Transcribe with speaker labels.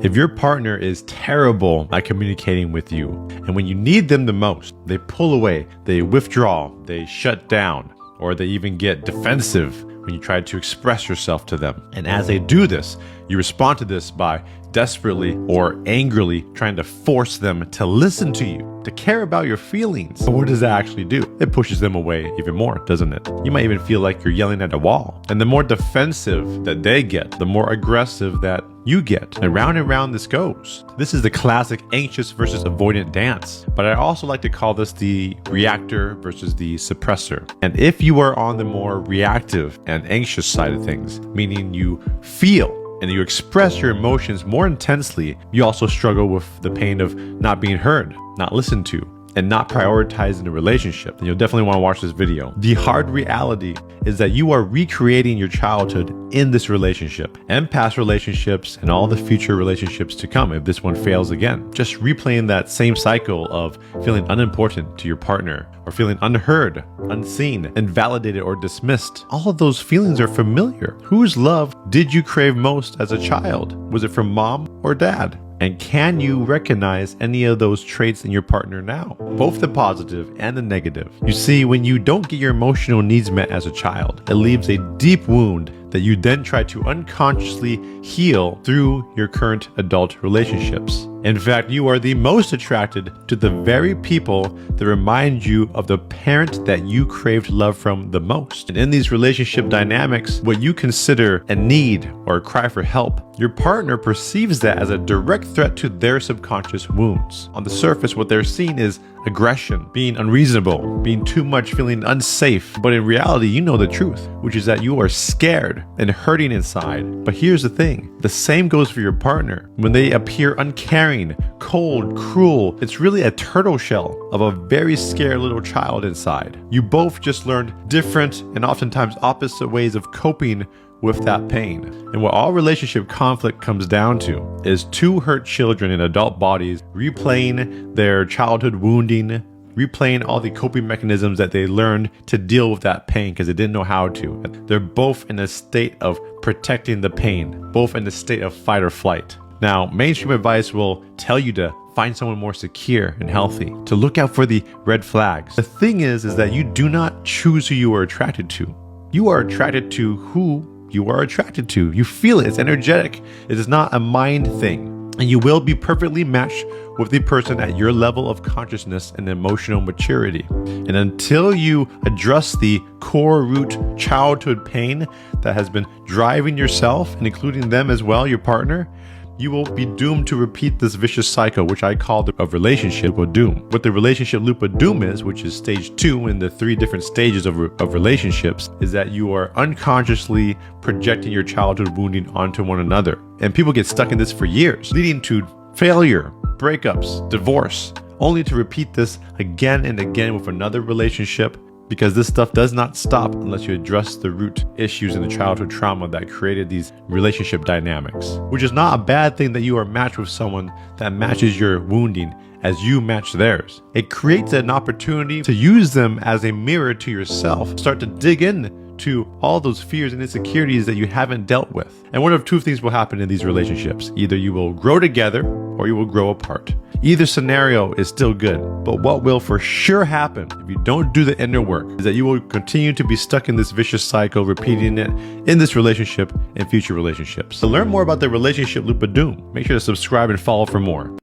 Speaker 1: If your partner is terrible at communicating with you, and when you need them the most, they pull away, they withdraw, they shut down, or they even get defensive when you try to express yourself to them. And as they do this, you respond to this by desperately or angrily trying to force them to listen to you, to care about your feelings. But what does that actually do? It pushes them away even more, doesn't it? You might even feel like you're yelling at a wall. And the more defensive that they get, the more aggressive that you get. And round this goes. This is the classic anxious versus avoidant dance. But I also like to call this the reactor versus the suppressor. And if you are on the more reactive and anxious side of things, meaning you feel and you express your emotions more intensely, you also struggle with the pain of not being heard, not listened to, and not prioritizing the relationship, then you'll definitely want to watch this video. The hard reality is that you are recreating your childhood in this relationship and past relationships and all the future relationships to come if this one fails again. Just replaying that same cycle of feeling unimportant to your partner or feeling unheard, unseen, invalidated, or dismissed. All of those feelings are familiar. Whose love did you crave most as a child? Was it from mom or dad? And can you recognize any of those traits in your partner now? Both the positive and the negative. You see, when you don't get your emotional needs met as a child, it leaves a deep wound that you then try to unconsciously heal through your current adult relationships. In fact, you are the most attracted to the very people that remind you of the parent that you craved love from the most. And in these relationship dynamics, what you consider a need or a cry for help, your partner perceives that as a direct threat to their subconscious wounds. On the surface, what they're seeing is aggression, being unreasonable, being too much, feeling unsafe. But in reality, you know the truth, which is that you are scared and hurting inside. But here's the thing, the same goes for your partner. When they appear uncaring, cold, cruel, it's really a turtle shell of a very scared little child inside. You both just learned different and oftentimes opposite ways of coping with that pain. And what all relationship conflict comes down to is two hurt children in adult bodies replaying their childhood wounding, replaying all the coping mechanisms that they learned to deal with that pain because they didn't know how to. They're both in a state of protecting the pain, both in the state of fight or flight. Now, mainstream advice will tell you to find someone more secure and healthy, to look out for the red flags. The thing is that you do not choose who you are attracted to. You are attracted to who you are attracted to. You feel it. It's energetic. It is not a mind thing. And you will be perfectly matched with the person at your level of consciousness and emotional maturity. And until you address the core root childhood pain that has been driving yourself and including them as well, your partner, you will be doomed to repeat this vicious cycle, which I call the relationship of doom. What the relationship loop of doom is, which is stage 2 in the 3 different stages of relationships, is that you are unconsciously projecting your childhood wounding onto one another. And people get stuck in this for years, leading to failure, breakups, divorce, only to repeat this again and again with another relationship, because this stuff does not stop unless you address the root issues in the childhood trauma that created these relationship dynamics. Which is not a bad thing that you are matched with someone that matches your wounding as you match theirs. It creates an opportunity to use them as a mirror to yourself. Start to dig in to all those fears and insecurities that you haven't dealt with. And one of two things will happen in these relationships. Either you will grow together or you will grow apart. Either scenario is still good, but what will for sure happen if you don't do the inner work is that you will continue to be stuck in this vicious cycle, repeating it in this relationship and future relationships. To learn more about the relationship loop of doom, make sure to subscribe and follow for more.